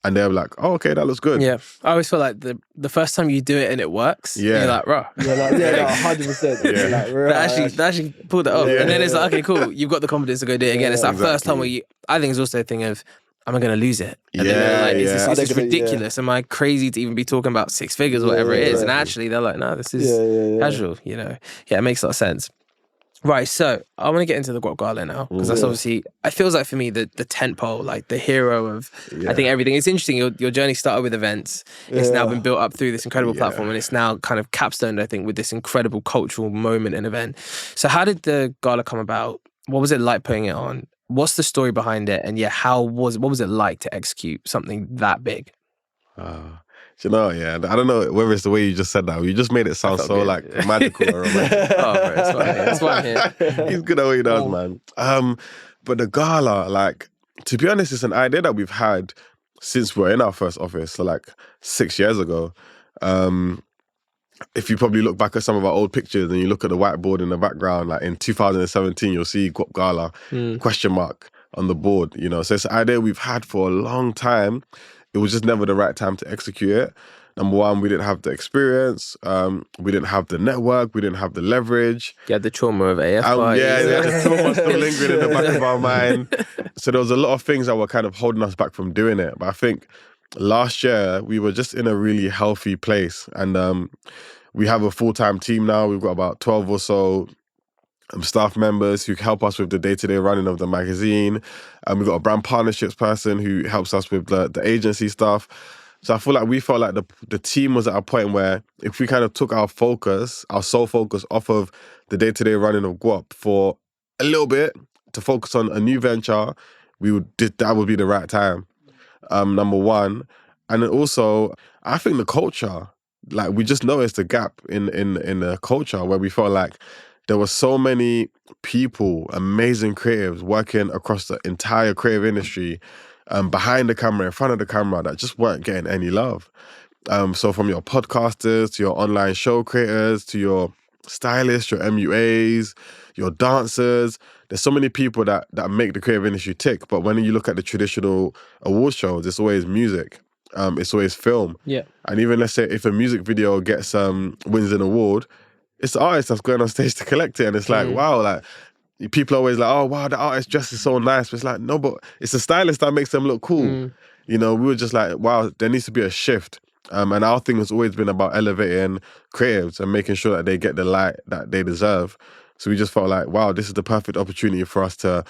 C: And they're like, oh, okay, that looks good.
A: Yeah. I always feel like the first time you do it and it works, you're like, raw.
B: Yeah, 100%.
A: That actually pulled it off. And then it's like, okay, cool. You've got the confidence to go do it again. It's that first time where I think it's also a thing of, am I going to lose it? And is this ridiculous? Am I crazy to even be talking about 6 figures or whatever it is? And actually they're like, no, this is casual, you know? Yeah, it makes a lot of sense. Right, so I want to get into the GUAP Gala now because that's obviously, it feels like for me the tentpole, like the hero of I think everything. It's interesting. Your journey started with events. It's now been built up through this incredible platform, and it's now kind of capstoned, I think, with this incredible cultural moment and event. So how did the gala come about? What was it like putting it on? What's the story behind it? And what was it like to execute something that big?
C: You know, I don't know whether it's the way you just said that. You just made it sound so like magical or romantic.
A: Bro, that's why I'm here.
C: He's good at what he does, man. But the gala, like, to be honest, it's an idea that we've had since we were in our first office, so like 6 years ago. If you probably look back at some of our old pictures and you look at the whiteboard in the background, like in 2017, you'll see GUAP Gala, question mark on the board, you know. So it's an idea we've had for a long time. It was just never the right time to execute it. Number one, we didn't have the experience. We didn't have the network. We didn't have the leverage.
A: You had the trauma of AF parties.
C: The trauma still lingering in the back of our mind. So there was a lot of things that were kind of holding us back from doing it. But I think last year, we were just in a really healthy place. And we have a full-time team now. We've got about 12 or so staff members who help us with the day-to-day running of the magazine. We've got a brand partnerships person who helps us with the agency stuff. So I feel like we felt like the team was at a point where if we kind of took our sole focus off of the day-to-day running of GUAP for a little bit to focus on a new venture, that would be the right time, number one. And then also, I think the culture, like we just noticed a gap in the culture where we felt like there were so many people, amazing creatives working across the entire creative industry, behind the camera, in front of the camera, that just weren't getting any love. So from your podcasters to your online show creators to your stylists, your MUAs, your dancers, there's so many people that make the creative industry tick. But when you look at the traditional award shows, it's always music. It's always film.
A: Yeah.
C: And even let's say if a music video gets wins an award, it's the artist that's going on stage to collect it. And it's like, wow, like people are always like, oh, wow, the artist dress is so nice. But it's like, no, but it's the stylist that makes them look cool. You know, we were just like, wow, there needs to be a shift. And our thing has always been about elevating creatives and making sure that they get the light that they deserve. So we just felt like, wow, this is the perfect opportunity for us to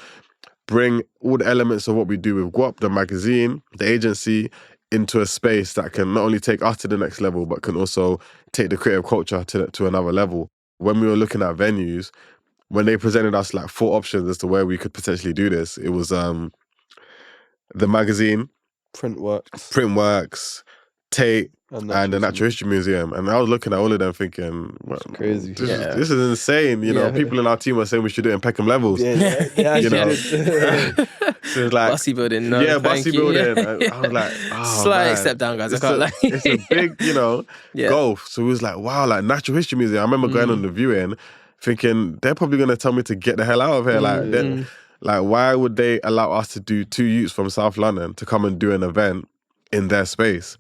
C: bring all the elements of what we do with GUAP, the magazine, the agency, into a space that can not only take us to the next level, but can also take the creative culture to another level. When we were looking at venues, when they presented us like 4 options as to where we could potentially do this, it was the magazine, Printworks, Tate, and the Natural History Museum. And I was looking at all of them thinking, well,
B: crazy.
C: This is insane. You know, people in our team were saying we should do it in Peckham Levels.
B: You
C: know. So it's like,
A: Bussy building, no,
C: Bussy building. I was like, oh,
A: slight
C: man.
A: step down, guys. I can't lie.
C: It's a big, gulf. So it was like, wow, like Natural History Museum. I remember going on the viewing, thinking they're probably going to tell me to get the hell out of here. Like, why would they allow us to do 2 youths from South London to come and do an event in their space?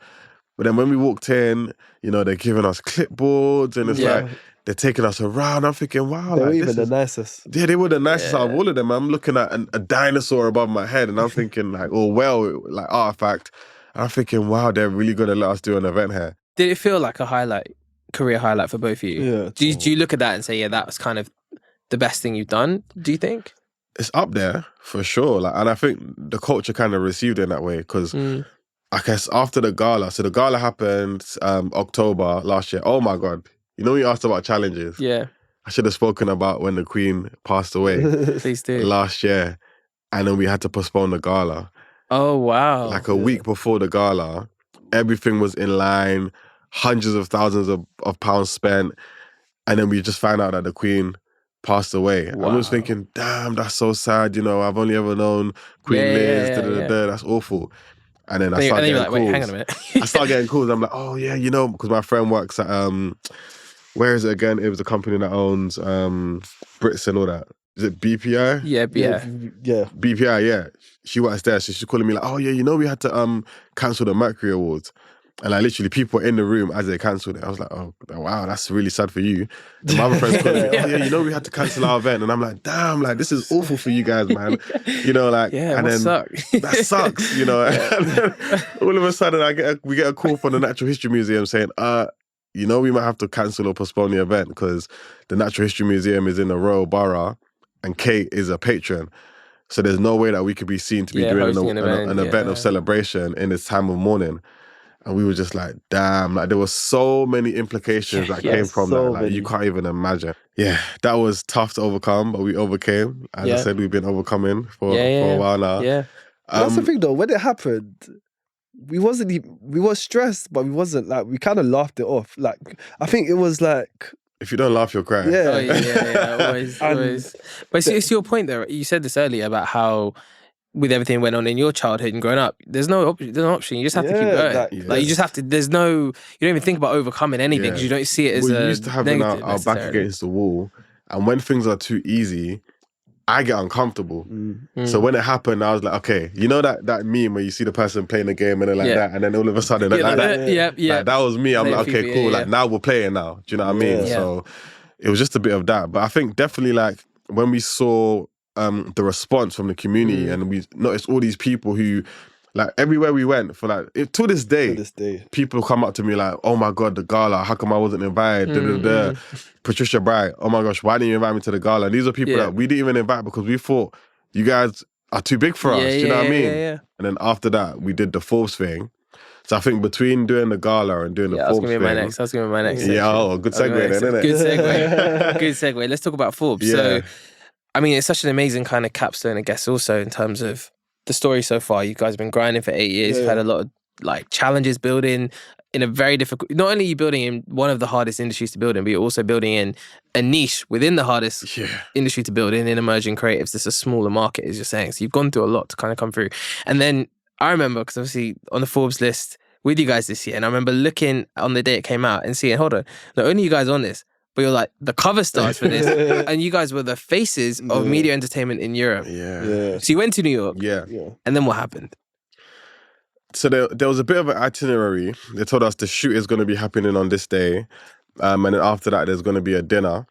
C: But then when we walked in, they're giving us clipboards and it's like, they're taking us around. I'm thinking, wow,
B: they were
C: like,
B: even the nicest.
C: Yeah, they were the nicest out of all of them. I'm looking at a dinosaur above my head, and I'm thinking like, oh well, like artifact. And I'm thinking, wow, they're really gonna let us do an event here.
A: Did it feel like a career highlight for both of you?
B: Yeah.
A: Do you look at that and say, yeah, that was kind of the best thing you've done? Do you think?
C: It's up there for sure. Like, and I think the culture kind of received it in that way because I guess after the gala, so the gala happened October last year. Oh my God. You know, you asked about challenges.
A: Yeah.
C: I should have spoken about when the Queen passed away.
A: Please do.
C: Last year. And then we had to postpone the gala.
A: Oh, wow.
C: Like a week before the gala, everything was in line, hundreds of thousands of pounds spent. And then we just found out that the Queen passed away.
A: Wow.
C: I was thinking, damn, that's so sad. You know, I've only ever known Queen Liz, that's awful. And then I started getting calls.
A: Wait, hang on a minute.
C: I started getting calls. I'm like, oh yeah, you know, because my friend works at, where is it again? It was a company that owns Brits and all that. Is it BPI?
A: Yeah.
C: BPI, yeah. She works there. So she's calling me like, oh yeah, you know, we had to cancel the Mercury Awards. And like literally people were in the room as they cancelled it. I was like, oh wow, that's really sad for you. And my other friends calling me, oh yeah, you know, we had to cancel our event. And I'm like, damn, like this is awful for you guys, man. You know, like,
A: yeah,
C: and then that sucks, you know. And then all of a sudden we get a call from the Natural History Museum saying, you know, we might have to cancel or postpone the event because the Natural History Museum is in the Royal Borough and Kate is a patron. So there's no way that we could be seen to be doing an event of celebration in this time of mourning. And we were just like, damn, like there were so many implications that came from that. Like you can't even imagine. Yeah, that was tough to overcome, but we overcame. As I said, we've been overcoming for a while now.
A: Yeah.
B: That's the thing though, when it happened, we were stressed, but we wasn't like, we kind of laughed it off. Like, I think it was like,
C: if you don't laugh, you'll cry.
B: Yeah.
A: Oh, yeah, always. But it's your point there. You said this earlier about how with everything that went on in your childhood and growing up, there's no option. You just have to keep going. Like you just have to. You don't even think about overcoming anything because you don't see it as
C: we're used to having our back against the wall, and when things are too easy, I get uncomfortable. So when it happened, I was like, okay, you know that meme where you see the person playing the game and they're like that, and then all of a sudden like that. Like, that was me. I'm like, okay, cool. Like now we're playing now. Do you know what I mean? So it was just a bit of that. But I think definitely like when we saw the response from the community and we noticed all these people who, like everywhere we went for like, to this day, people come up to me like, oh my God, the gala, how come I wasn't invited? Patricia Bright, oh my gosh, why didn't you invite me to the gala? And these are people that we didn't even invite because we thought you guys are too big for us. Do you know what I mean?
A: Yeah.
C: And then after that, we did the Forbes thing. So I think between doing the gala and doing the Forbes thing.
A: That was going to be my next section.
C: Yeah, good segue then, isn't it?
A: Good segue. Let's talk about Forbes. So, I mean, it's such an amazing kind of capstone, I guess, also in terms of the story so far. You guys have been grinding for 8 years. You've had a lot of like challenges building in a very difficult, not only are you building in one of the hardest industries to build in, but you're also building in a niche within the hardest industry to build in emerging creatives. It's a smaller market, as you're saying. So you've gone through a lot to kind of come through. And then I remember, because obviously on the Forbes list with you guys this year, and I remember looking on the day it came out and seeing, hold on, not only are you guys on this, but you're like the cover stars for this. And you guys were the faces of media entertainment in Europe.
C: Yeah.
A: So you went to New York.
C: Yeah.
A: And then what happened?
C: So there was a bit of an itinerary. They told us the shoot is going to be happening on this day. And then after that, there's going to be a dinner.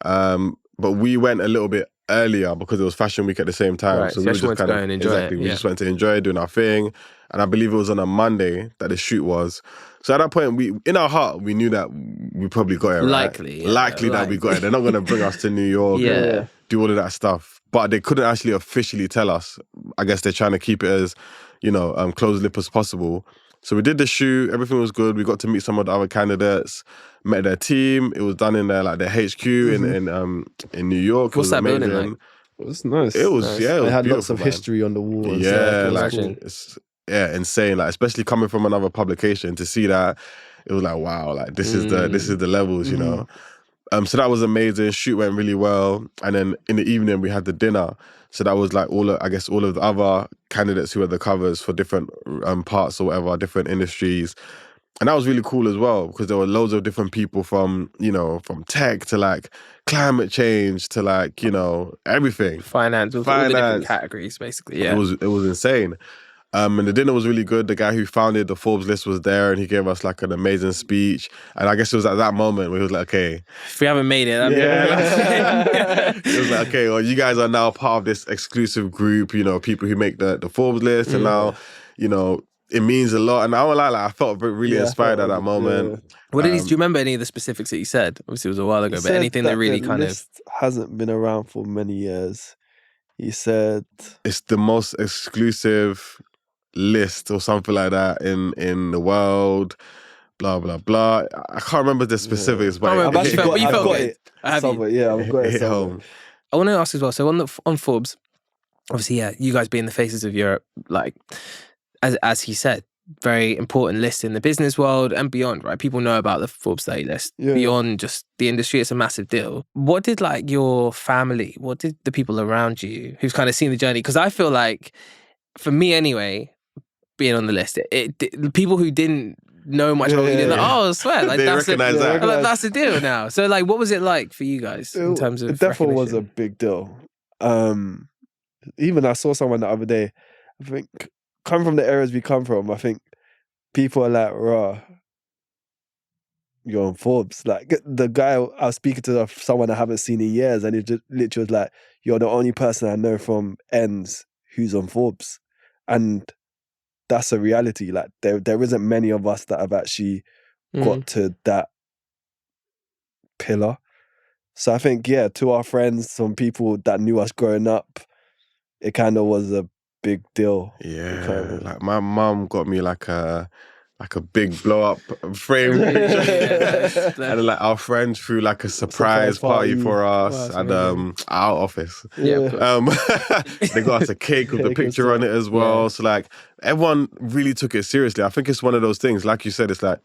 C: But we went a little bit earlier because it was Fashion Week at the same time.
A: Right,
C: so we were just kind of, exactly, we just went to enjoy doing our thing. And I believe it was on a Monday that the shoot was. So at that point, in our heart, we knew that we probably got it right. Likely that we got it. They're not going to bring us to New York and do all of that stuff. But they couldn't actually officially tell us. I guess they're trying to keep it as, closed-lip as possible. So we did the shoot. Everything was good. We got to meet some of the other candidates, met their team. It was done in their HQ in New York.
A: What's that building like?
B: It was nice.
C: It was,
B: it had lots of history on the walls.
C: Yeah, insane. Like, especially coming from another publication to see that, it was like, wow, like this is the levels, you know. So that was amazing. Shoot went really well, and then in the evening we had the dinner. So that was like all of the other candidates who had the covers for different parts or whatever, different industries. And that was really cool as well because there were loads of different people from tech to like climate change to like, everything.
A: Finance. All the different categories, basically, yeah.
C: It was insane. And the dinner was really good. The guy who founded the Forbes list was there, and he gave us like an amazing speech. And I guess it was at that moment where he was like, okay,
A: if we haven't made it,
C: it was like, okay, well, you guys are now part of this exclusive group, you know, people who make the Forbes list, and now, you know, it means a lot. And I won't lie, like, I felt really inspired at that moment.
A: What did he? Do you remember any of the specifics that he said? Obviously, it was a while ago, but anything that really
B: the
A: kind
B: list hasn't been around for many years. He said
C: it's the most exclusive list or something like that in the world. Blah blah blah. I can't remember the specifics, but
A: I've got it.
B: I've got it somewhere.
A: I want to ask as well. So on Forbes, obviously, you guys being the faces of Europe, like as he said, very important list in the business world and beyond, right? People know about the Forbes 30 list. Beyond just the industry, it's a massive deal. What did like your family, what did the people around you who've kind of seen the journey? Because I feel like, for me anyway, being on the list, the people who didn't know much about it, like, oh, I swear, like that's the deal now. So like, what was it like for you guys in terms of
B: it definitely was a big deal. Even I saw someone the other day, I think, come from the areas we come from, I think people are like, raw, you're on Forbes. Like the guy I was speaking to, someone I haven't seen in years, and he just literally was like, you're the only person I know from ends who's on Forbes. And that's a reality. Like there isn't many of us that have actually got to that pillar. So I think, to our friends, some people that knew us growing up, it kind of was a big deal.
C: Yeah, like my mum got me like a big blow up frame picture. And like our friends threw like a surprise party for us at our office. They got us a cake with the picture on it as well. So like everyone really took it seriously. I think it's one of those things, like you said, it's like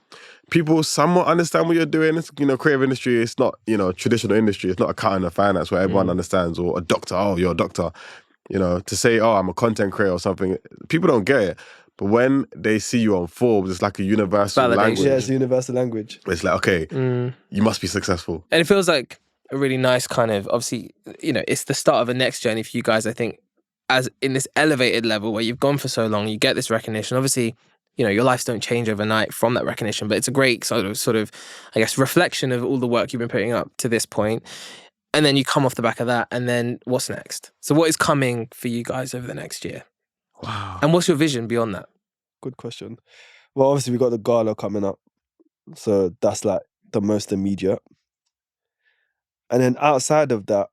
C: people somewhat understand what you're doing. It's, you know, creative industry, it's not, you know, traditional industry. It's not accounting or finance where everyone understands, or a doctor, oh, you're a doctor. You know, to say, oh, I'm a content creator or something, people don't get it. But when they see you on Forbes, it's like a universal language.
B: Yeah, it's a universal language.
C: It's like, okay, you must be successful.
A: And it feels like a really nice kind of, obviously, you know, it's the start of a next journey for you guys, I think, as in this elevated level where you've gone for so long, you get this recognition. Obviously, you know, your lives don't change overnight from that recognition, but it's a great sort of, I guess, reflection of all the work you've been putting up to this point. And then you come off the back of that, and then what's next? So what is coming for you guys over the next year?
C: Wow.
A: And what's your vision beyond that?
B: Good question. Well, obviously we got the gala coming up, so that's like the most immediate. And then outside of that,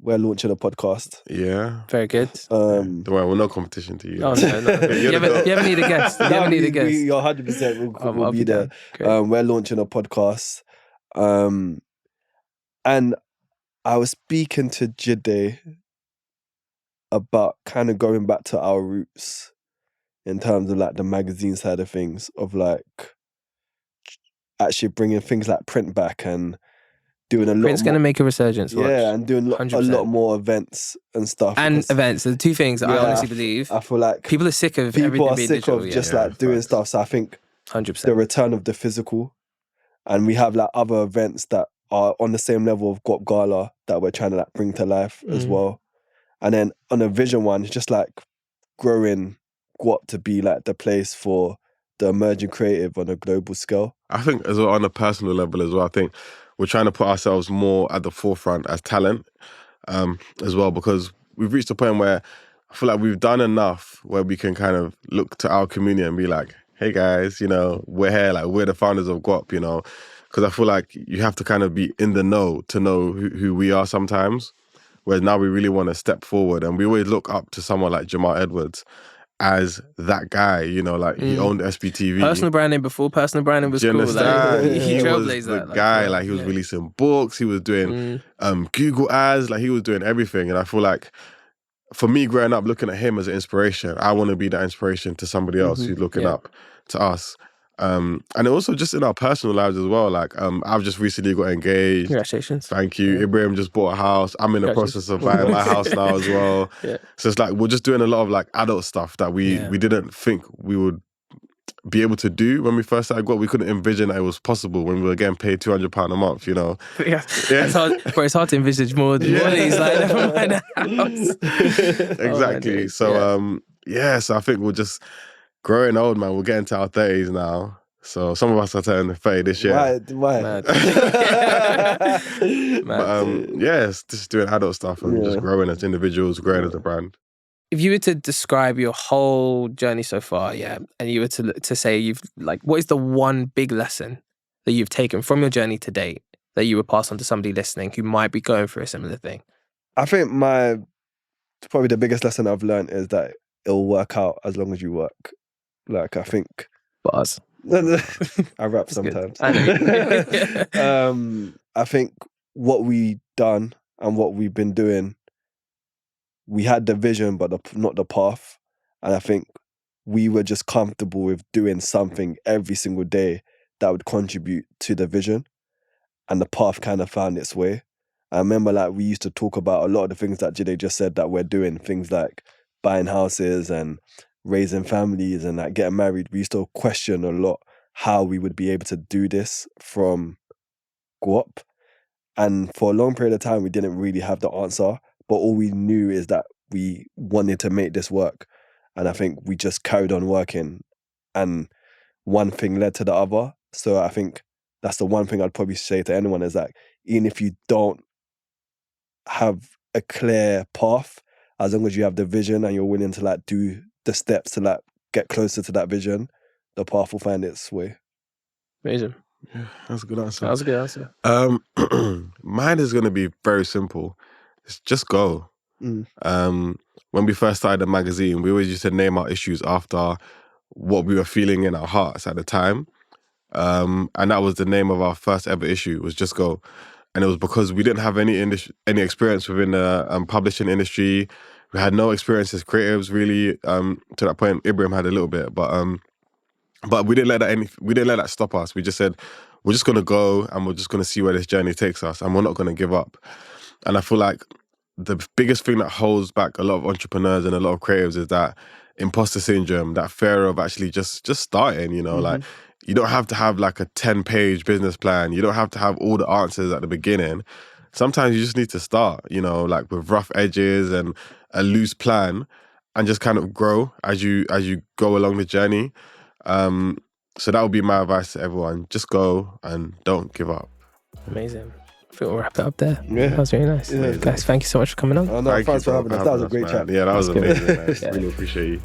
B: we're launching a podcast.
C: Yeah.
A: Very good.
C: Don't worry, we're no competition to you.
A: Oh, no. You ever need a guest. You're
B: 100% we'll be there. We're launching a podcast. And I was speaking to Jide about kind of going back to our roots in terms of like the magazine side of things, of like actually bringing things like print back and doing a lot.
A: Print's going to make a resurgence.
B: Yeah, and doing a lot more events and stuff.
A: And events. The two things that I honestly believe.
B: I feel like
A: people are sick of everything being digital.
B: Just like doing stuff. So I think
A: 100%.
B: The return of the physical, and we have like other events that are on the same level of GUAP Gala that we're trying to like bring to life as well. And then on a vision one, it's just like growing GUAP to be like the place for the emerging creative on a global scale.
C: I think as well on a personal level as well, I think we're trying to put ourselves more at the forefront as talent as well, because we've reached a point where I feel like we've done enough where we can kind of look to our community and be like, hey guys, you know, we're here, like we're the founders of GUAP, you know. Because I feel like you have to kind of be in the know to know who we are sometimes. Whereas now we really want to step forward, and we always look up to someone like Jamal Edwards as that guy, you know, like he owned SBTV.
A: Personal branding before personal branding was cool. Like,
C: he was the guy, like he was releasing books, he was doing Google ads, like he was doing everything. And I feel like for me growing up, looking at him as an inspiration, I want to be that inspiration to somebody else who's looking up to us. And also just in our personal lives as well. Like I've just recently got engaged.
A: Congratulations.
C: Thank you. Ibrahim just bought a house. I'm in the process of buying my house now as well. So it's like we're just doing a lot of like adult stuff that we didn't think we would be able to do when we first started GUAP. We couldn't envision that it was possible when we were getting paid £200 a month, you know.
A: It's hard, but it's hard to envisage more than these, like, never mind a house.
C: Exactly. So So I think we're just growing old, man. We're getting to our 30s now. So some of us are turning 30 this year.
B: Why?
A: Mad.
C: But it's just doing adult stuff and just growing as individuals, growing as a brand.
A: If you were to describe your whole journey so far, and you were to say what is the one big lesson that you've taken from your journey to date that you would pass on to somebody listening who might be going through a similar thing?
B: I think probably the biggest lesson I've learned is that it'll work out as long as you work. Like, I think...
A: Buzz.
B: I rap sometimes.
A: I know.
B: I think what we done and what we've been doing, we had the vision, but not the path. And I think we were just comfortable with doing something every single day that would contribute to the vision. And the path kind of found its way. I remember we used to talk about a lot of the things that Jide just said that we're doing, things like buying houses and raising families and getting married. We used to question a lot how we would be able to do this from GUAP. And for a long period of time, we didn't really have the answer. But all we knew is that we wanted to make this work. And I think we just carried on working. And one thing led to the other. So I think that's the one thing I'd probably say to anyone is that even if you don't have a clear path, as long as you have the vision and you're willing to do the steps to get closer to that vision, the path will find its way.
A: Amazing.
C: Yeah, that's a good answer.
A: That was a good answer.
C: Mine is going to be very simple. It's just go. When we first started the magazine, we always used to name our issues after what we were feeling in our hearts at the time. And that was the name of our first ever issue, was Just Go. And it was because we didn't have any experience within the publishing industry. We had no experience as creatives, really. To that point, Ibrahim had a little bit, but we didn't let that stop us. We just said, we're just gonna go and we're just gonna see where this journey takes us, and we're not gonna give up. And I feel like the biggest thing that holds back a lot of entrepreneurs and a lot of creatives is that imposter syndrome, that fear of actually just starting, like you don't have to have a 10-page business plan. You don't have to have all the answers at the beginning. Sometimes you just need to start, with rough edges and a loose plan, and just kind of grow as you go along the journey. So that would be my advice to everyone. Just go and don't give up.
A: Amazing. I think we'll wrap it up there.
B: Yeah.
A: That was very nice.
B: Yeah.
A: Guys, thank you so much for coming on.
B: Oh, no, thanks for having us. That was a great chat.
C: Yeah, that was amazing.
A: Yeah.
C: Really appreciate you.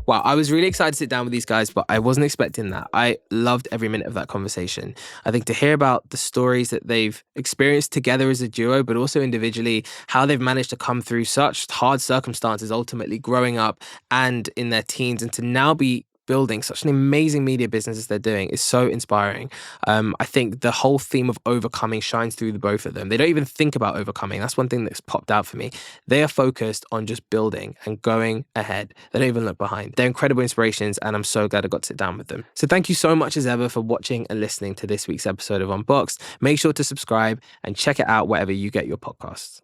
A: Wow, I was really excited to sit down with these guys, but I wasn't expecting that. I loved every minute of that conversation. I think to hear about the stories that they've experienced together as a duo, but also individually, how they've managed to come through such hard circumstances, ultimately growing up and in their teens, and to now be building such an amazing media business as they're doing is so inspiring. I think the whole theme of overcoming shines through the both of them. They don't even think about overcoming. That's one thing that's popped out for me. They are focused on just building and going ahead. They don't even look behind. They're incredible inspirations, and I'm so glad I got to sit down with them. So thank you so much as ever for watching and listening to this week's episode of Unboxed. Make sure to subscribe and check it out wherever you get your podcasts.